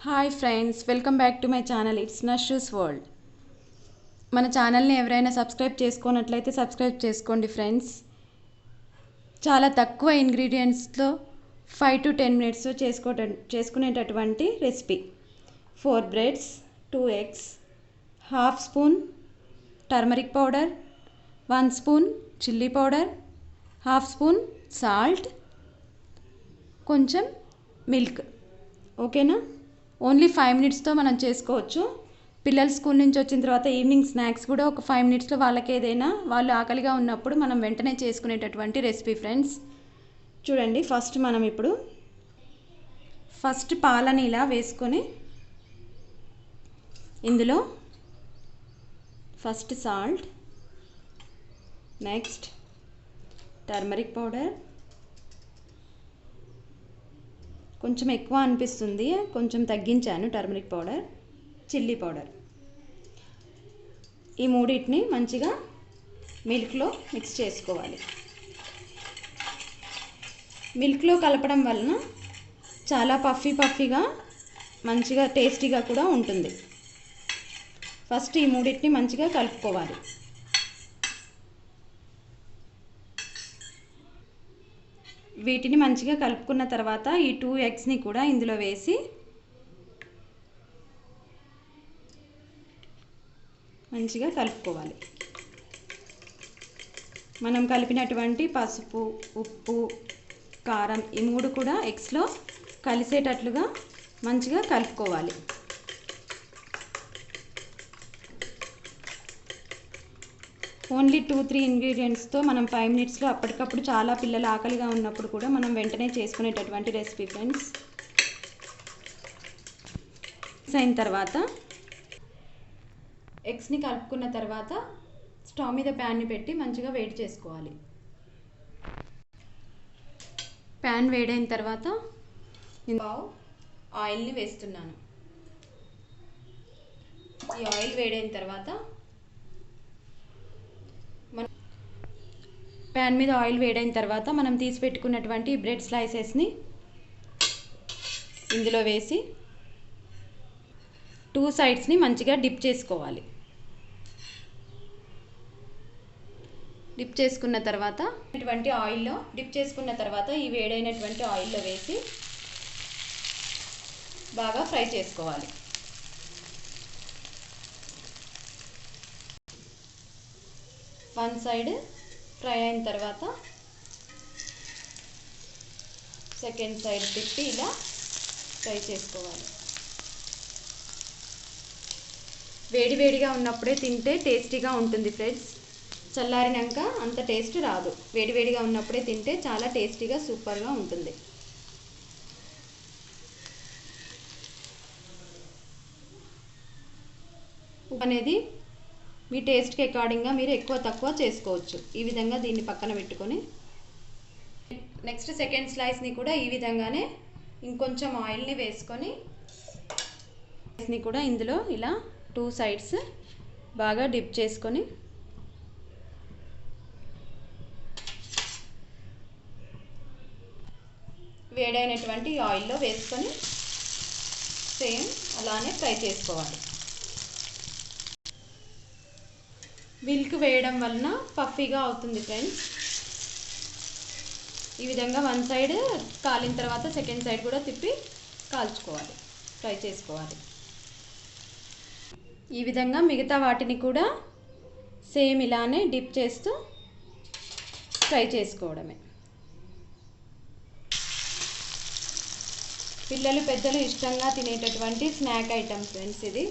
Hi friends, welcome back to my channel. It's నషూస్ world. మన ఛానల్ని ఎవరైనా సబ్స్క్రైబ్ చేసుకున్నట్లయితే సబ్స్క్రైబ్ చేసుకోండి ఫ్రెండ్స్. చాలా తక్కువ ఇంగ్రీడియంట్స్తో 5 to 10 మినిట్స్లో చేసుకునేటటువంటి recipe. 4 breads, 2 eggs, half spoon turmeric powder, 1 spoon chilli powder, half spoon salt, కొంచెం మిల్క్. ఓకేనా? ఓన్లీ 5 మినిట్స్తో మనం చేసుకోవచ్చు. పిల్లలు స్కూల్ నుంచి వచ్చిన తర్వాత ఈవినింగ్ స్నాక్స్ కూడా ఒక 5 మినిట్స్లో వాళ్ళకి ఏదైనా వాళ్ళు ఆకలిగా ఉన్నప్పుడు మనం వెంటనే చేసుకునేటటువంటి రెసిపీ ఫ్రెండ్స్. చూడండి, మనం ఇప్పుడు పాలని ఇలా వేసుకొని ఇందులో first salt, next turmeric powder, కొంచెం ఎక్కువ అనిపిస్తుంది, కొంచెం తగ్గించాను టర్మరిక్ పౌడర్, చిల్లీ పౌడర్. ఈ మూడింటిని మంచిగా మిల్క్లో మిక్స్ చేసుకోవాలి. మిల్క్లో కలపడం వలన చాలా పఫీగా మంచిగా టేస్టీగా కూడా ఉంటుంది. ఫస్ట్ ఈ మూడింటిని మంచిగా కలుపుకోవాలి. వీటిని మంచిగా కలుపుకున్న తర్వాత ఈ 2 eggsని కూడా ఇందులో వేసి మంచిగా కలుపుకోవాలి. మనం కలిపినటువంటి పసుపు, ఉప్పు, కారం ఈ 3 కూడా ఎగ్స్లో కలిసేటట్లుగా మంచిగా కలుపుకోవాలి. ఓన్లీ 2-3 ఇంగ్రీడియంట్స్తో మనం 5 మినిట్స్లో అప్పటికప్పుడు చాలా పిల్లలు ఆకలిగా ఉన్నప్పుడు కూడా మనం వెంటనే చేసుకునేటటువంటి రెసిపీ ఫ్రెండ్స్. అయిన తర్వాత ఎగ్స్ని కలుపుకున్న తర్వాత స్టవ్ మీద ప్యాన్ని పెట్టి మంచిగా వేడి చేసుకోవాలి. ప్యాన్ వేడైన తర్వాత ఆయిల్ని వేస్తున్నాను. ఈ ఆయిల్ వేడైన తర్వాత ప్యాన్ మీద ఆయిల్ వేడైన తర్వాత మనం తీసి పెట్టుకున్నటువంటి బ్రెడ్ స్లైసెస్ని ఇందులో వేసి 2 సైడ్స్ని మంచిగా డిప్ చేసుకోవాలి. డిప్ చేసుకున్న తర్వాత ఈ వేడైనటువంటి ఆయిల్లో వేసి బాగా ఫ్రై చేసుకోవాలి. వన్ సైడ్ ఫ్రై అయిన తర్వాత సెకండ్ సైడ్ తిప్పి ఇలా ఫ్రై చేసుకోవాలి. వేడివేడిగా ఉన్నప్పుడే తింటే టేస్టీగా ఉంటుంది ఫ్రెండ్స్. చల్లారినాక అంత టేస్ట్ రాదు. వేడివేడిగా ఉన్నప్పుడే తింటే చాలా టేస్టీగా సూపర్గా ఉంటుంది. ఉప్పు అనేది మీ టేస్ట్కి అకార్డింగ్గా మీరు ఎక్కువ తక్కువ చేసుకోవచ్చు. ఈ విధంగా దీన్ని పక్కన పెట్టుకొని నెక్స్ట్ సెకండ్ స్లైస్ని కూడా ఈ విధంగానే ఇంకొంచెం ఆయిల్ని వేసుకొని కూడా ఇందులో ఇలా 2 సైడ్స్ బాగా డిప్ చేసుకొని వేడైనటువంటి ఆయిల్లో వేసుకొని సేమ్ అలానే ఫ్రై చేసుకోవాలి. మిల్క్ వేయడం వలన పఫీగా అవుతుంది ఫ్రెండ్స్. ఈ విధంగా వన్ సైడ్ కాలిన తర్వాత సెకండ్ సైడ్ కూడా తిప్పి కాల్చుకోవాలి, ఫ్రై చేసుకోవాలి. ఈ విధంగా మిగతా వాటిని కూడా సేమ్ ఇలానే డిప్ చేస్తూ ఫ్రై చేసుకోవడమే. పిల్లలు పెద్దలు ఇష్టంగా తినేటటువంటి స్నాక్ ఐటమ్ ఫ్రెండ్స్ ఇది.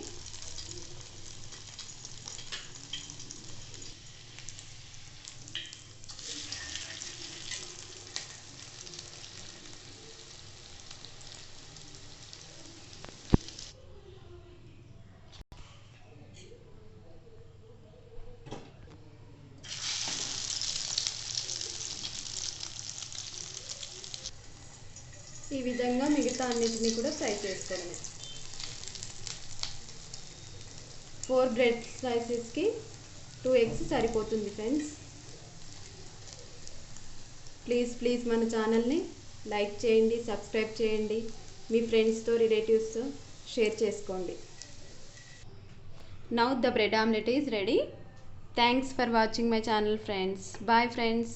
ఈ విధంగా మిగతా అన్నిటిని కూడా ఫ్రై చేసుకోవడమే. 4 బ్రెడ్ స్లైసెస్కి 2 eggs సరిపోతుంది ఫ్రెండ్స్. ప్లీజ్ మన ఛానల్ని లైక్ చేయండి, సబ్స్క్రైబ్ చేయండి, మీ ఫ్రెండ్స్తో రిలేటివ్స్తో షేర్ చేసుకోండి. Now the bread omelette is ready. Thanks for watching my channel friends. Bye friends.